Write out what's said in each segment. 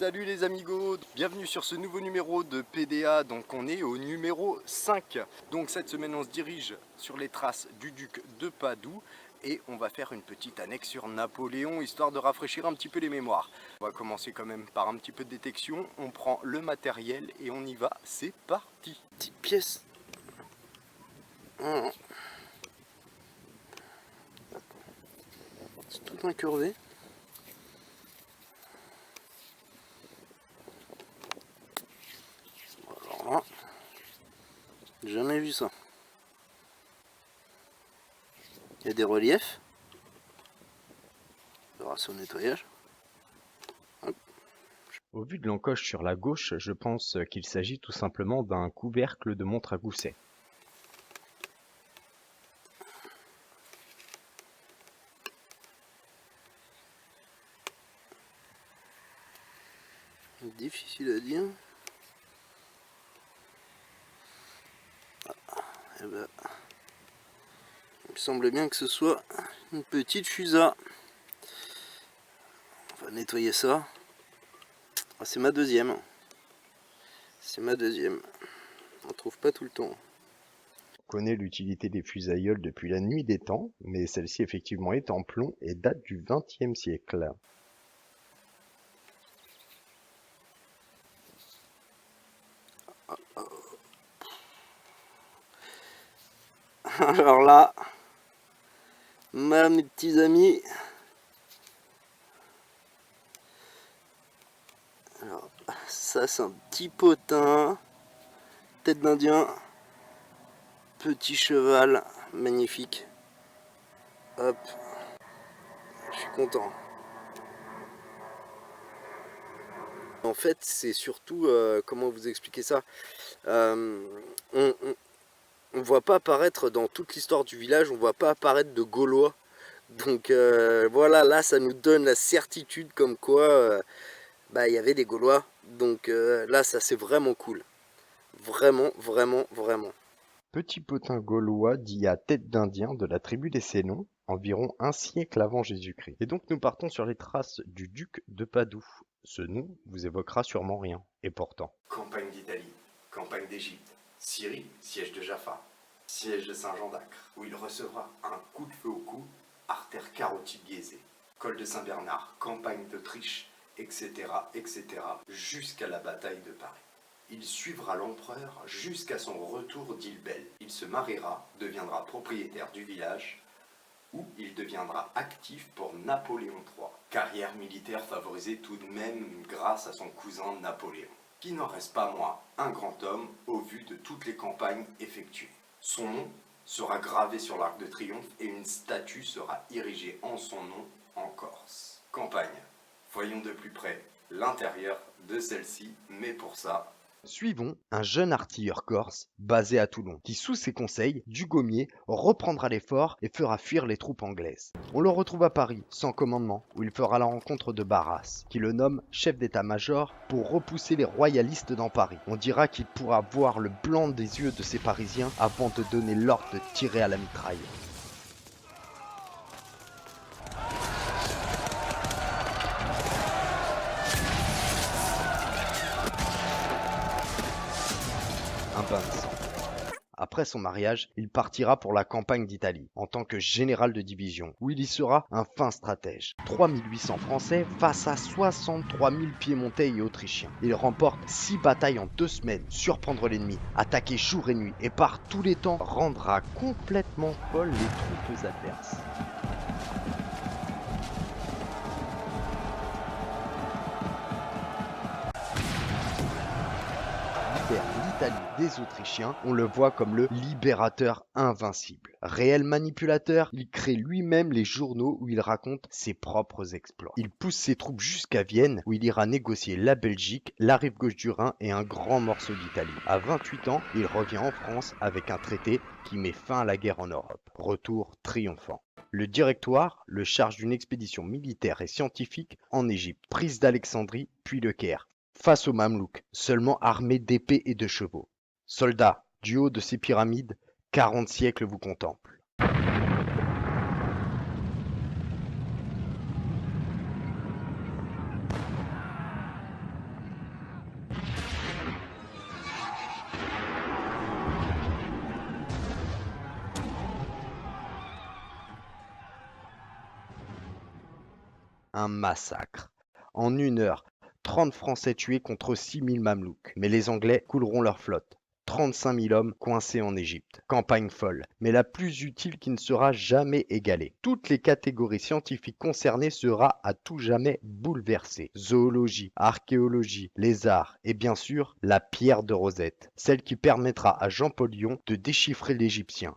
Salut les amigos, bienvenue sur ce nouveau numéro de PDA, donc on est au numéro 5. Donc cette semaine on se dirige sur les traces du duc de Padoue et on va faire une petite annexe sur Napoléon, histoire de rafraîchir un petit peu les mémoires. On va commencer quand même par un petit peu de détection, on prend le matériel et on y va, c'est parti. Petite pièce. C'est tout incurvé. Alors là, jamais vu ça. Il y a des reliefs grâce au nettoyage. Hop. Au vu de l'encoche sur la gauche, je pense qu'il s'agit tout simplement d'un couvercle de montre à gousset. Difficile à dire. Eh ben, il me semblait bien que ce soit une petite fusa. On va nettoyer ça. Ah, c'est ma deuxième. C'est ma deuxième. On trouve pas tout le temps. On connaît l'utilité des fusailloles depuis la nuit des temps, mais celle-ci effectivement est en plomb et date du XXe siècle. Alors là, mes petits amis. Alors, ça c'est un petit potin. Tête d'Indien. Petit cheval. Magnifique. Hop. Je suis content. En fait, c'est surtout, comment vous expliquer ça, on voit pas apparaître dans toute l'histoire du village, on voit pas apparaître de Gaulois. Donc voilà, là ça nous donne la certitude comme quoi il y avait des Gaulois. Donc là ça c'est vraiment cool. Vraiment, vraiment, vraiment. Petit potin gaulois dit à tête d'Indien de la tribu des Sénons, environ un siècle avant Jésus-Christ. Et donc nous partons sur les traces du duc de Padoue. Ce nom vous évoquera sûrement rien, et pourtant. Campagne d'Italie, campagne d'Égypte, Syrie, siège de Jaffa, siège de Saint-Jean d'Acre, où il recevra un coup de feu au cou, artère carotide biaisée, col de Saint-Bernard, campagne d'Autriche, etc., etc., jusqu'à la bataille de Paris. Il suivra l'empereur jusqu'à son retour d'Île Belle. Il se mariera, deviendra propriétaire du village, où il deviendra actif pour Napoléon III. Carrière militaire favorisée tout de même grâce à son cousin Napoléon, qui n'en reste pas moins un grand homme au vu de toutes les campagnes effectuées. Son nom sera gravé sur l'Arc de Triomphe et une statue sera érigée en son nom en Corse. Campagne. Voyons de plus près l'intérieur de celle-ci, mais pour ça, Suivons un jeune artilleur corse basé à Toulon qui, sous ses conseils, Dugommier reprendra les forts et fera fuir les troupes anglaises. On le retrouve à Paris, sans commandement, où il fera la rencontre de Barras, qui le nomme chef d'état-major pour repousser les royalistes dans Paris. On dira qu'il pourra voir le blanc des yeux de ces Parisiens avant de donner l'ordre de tirer à la mitraille. Un bain de sang. Après son mariage, il partira pour la campagne d'Italie, en tant que général de division, où il y sera un fin stratège. 3800 Français face à 63 000 Piémontais et Autrichiens. Il remporte 6 batailles en 2 semaines, surprendre l'ennemi, attaquer jour et nuit, et par tous les temps, rendra complètement folles les troupes adverses. L'Italie des Autrichiens, on le voit comme le libérateur invincible. Réel manipulateur, il crée lui-même les journaux où il raconte ses propres exploits. Il pousse ses troupes jusqu'à Vienne, où il ira négocier la Belgique, la rive gauche du Rhin et un grand morceau d'Italie. À 28 ans, il revient en France avec un traité qui met fin à la guerre en Europe. Retour triomphant. Le Directoire le charge d'une expédition militaire et scientifique en Égypte, prise d'Alexandrie puis le Caire, face aux Mamelouks, seulement armés d'épées et de chevaux. Soldats, du haut de ces pyramides, 40 siècles vous contemplent. un massacre. En 1 heure, 30 Français tués contre 6000 Mamelouks. Mais les Anglais couleront leur flotte. 35 000 hommes coincés en Égypte. Campagne folle, mais la plus utile qui ne sera jamais égalée. Toutes les catégories scientifiques concernées sera à tout jamais bouleversées. Zoologie, archéologie, les arts et bien sûr la pierre de Rosette, celle qui permettra à Jean-Paul Lyon de déchiffrer l'Égyptien.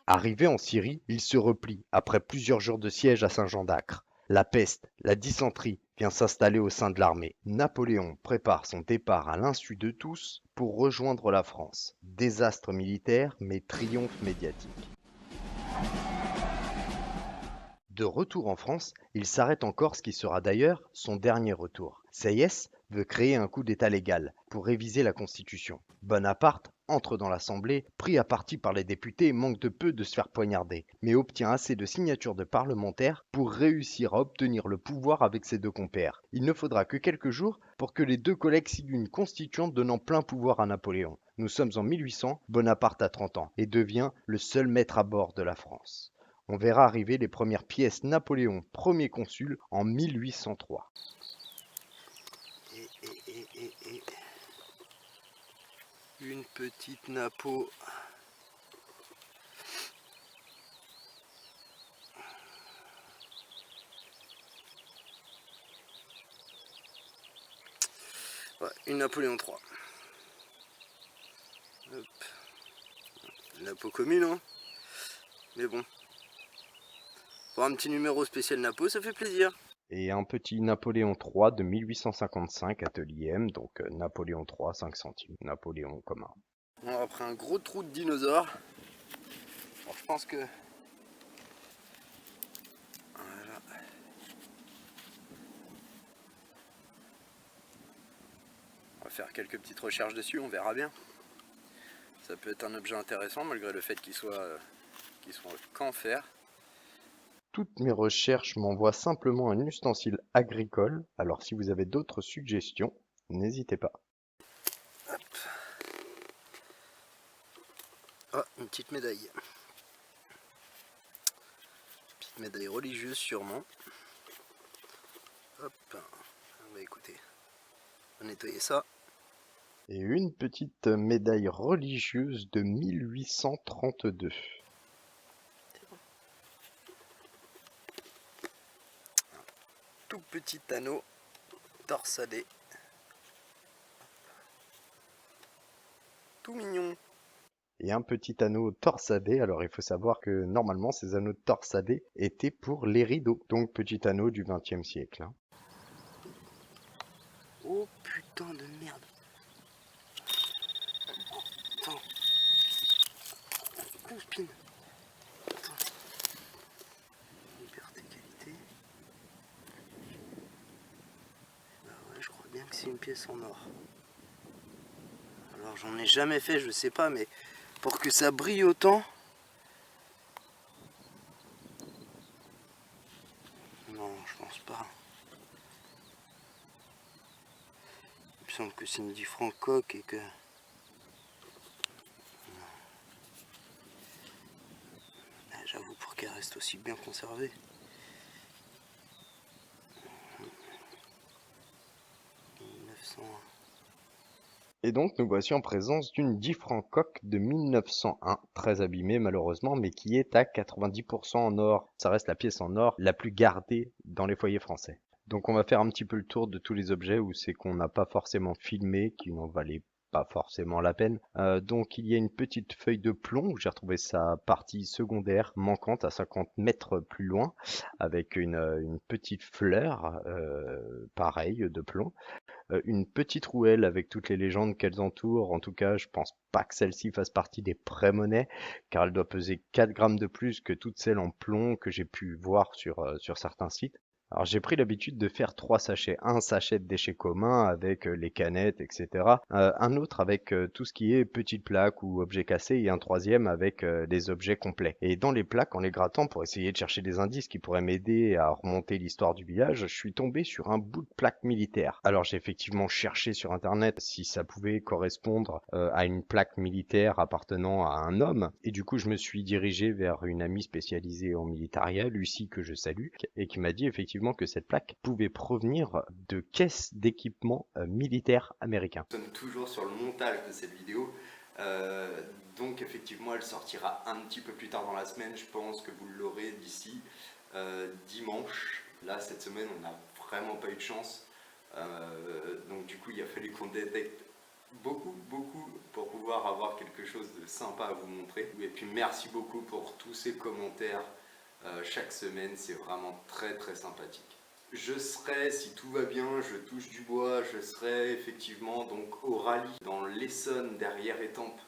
Arrivé en Syrie, il se replie après plusieurs jours de siège à Saint-Jean d'Acre. La peste, la dysenterie vient s'installer au sein de l'armée. Napoléon prépare son départ à l'insu de tous pour rejoindre la France. Désastre militaire, mais triomphe médiatique. De retour en France, il s'arrête en Corse qui sera d'ailleurs son dernier retour. Sieyès veut créer un coup d'État légal pour réviser la Constitution. Bonaparte entre dans l'Assemblée, pris à partie par les députés et manque de peu de se faire poignarder, mais obtient assez de signatures de parlementaires pour réussir à obtenir le pouvoir avec ses deux compères. Il ne faudra que quelques jours pour que les deux collègues signent une constituante donnant plein pouvoir à Napoléon. Nous sommes en 1800, Bonaparte a 30 ans et devient le seul maître à bord de la France. On verra arriver les premières pièces Napoléon, premier consul, en 1803. Une petite napo. Ouais, une Napoléon 3. Hop. Napo commune, hein. Mais bon. Pour un petit numéro spécial Napo, ça fait plaisir. Et un petit Napoléon III de 1855, atelier M, donc Napoléon III, 5 centimes, Napoléon commun. On a pris un gros trou de dinosaure. Bon, je pense que... Voilà. On va faire quelques petites recherches dessus, on verra bien. Ça peut être un objet intéressant malgré le fait qu'il soit qu'en fer. Toutes mes recherches m'envoient simplement un ustensile agricole, alors si vous avez d'autres suggestions, n'hésitez pas. Hop. Oh, une petite médaille. Petite médaille religieuse sûrement. Hop. Bah écoutez, on va nettoyer ça. Et une petite médaille religieuse de 1832. Tout petit anneau torsadé. Tout mignon. Et un petit anneau torsadé, alors il faut savoir que normalement ces anneaux torsadés étaient pour les rideaux, donc petit anneau du XXe siècle. Hein. Oh putain de merde. Attends. Oh spin. Attends. Liberté qualité. Bah ouais, je crois bien que c'est une pièce en or. Alors j'en ai jamais fait, je sais pas, mais pour que ça brille autant. Non, je pense pas. Il me semble que c'est une différente coque et que... J'avoue, pour qu'elle reste aussi bien conservée. Et donc nous voici en présence d'une Difrancoque de 1901, très abîmée malheureusement, mais qui est à 90% en or. Ça reste la pièce en or la plus gardée dans les foyers français. Donc on va faire un petit peu le tour de tous les objets où c'est qu'on n'a pas forcément filmé, qui n'en valaient pas forcément la peine. Donc il y a une petite feuille de plomb où j'ai retrouvé sa partie secondaire manquante à 50 mètres plus loin, avec une petite fleur, pareil, de plomb. Une petite rouelle avec toutes les légendes qu'elles entourent. En tout cas, je pense pas que celle-ci fasse partie des pré-monnaies, car elle doit peser 4 grammes de plus que toutes celles en plomb que j'ai pu voir sur certains sites. Alors j'ai pris l'habitude de faire 3 sachets. Un sachet de déchets communs avec les canettes, etc. Un autre avec tout ce qui est petites plaques ou objets cassés et un troisième avec les objets complets. Et dans les plaques, en les grattant pour essayer de chercher des indices qui pourraient m'aider à remonter l'histoire du village, je suis tombé sur un bout de plaque militaire. Alors j'ai effectivement cherché sur internet si ça pouvait correspondre à une plaque militaire appartenant à un homme. Et du coup je me suis dirigé vers une amie spécialisée en militaria, Lucie, que je salue, et qui m'a dit effectivement effectivement que cette plaque pouvait provenir de caisses d'équipements militaires américains. Nous sommes toujours sur le montage de cette vidéo, donc effectivement elle sortira un petit peu plus tard dans la semaine. Je pense que vous l'aurez d'ici dimanche. Là cette semaine on n'a vraiment pas eu de chance, donc du coup il a fallu qu'on détecte beaucoup pour pouvoir avoir quelque chose de sympa à vous montrer. Et puis merci beaucoup pour tous ces commentaires chaque semaine, c'est vraiment très sympathique. Je serai, si tout va bien, je touche du bois, je serai effectivement donc au rallye dans l'Essonne derrière Étampes,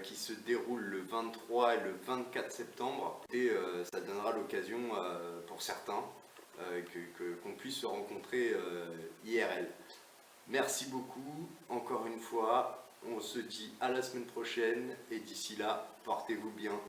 qui se déroule le 23 et le 24 septembre. Et ça donnera l'occasion pour certains qu'on puisse se rencontrer IRL. Merci beaucoup, encore une fois, on se dit à la semaine prochaine et d'ici là, portez-vous bien.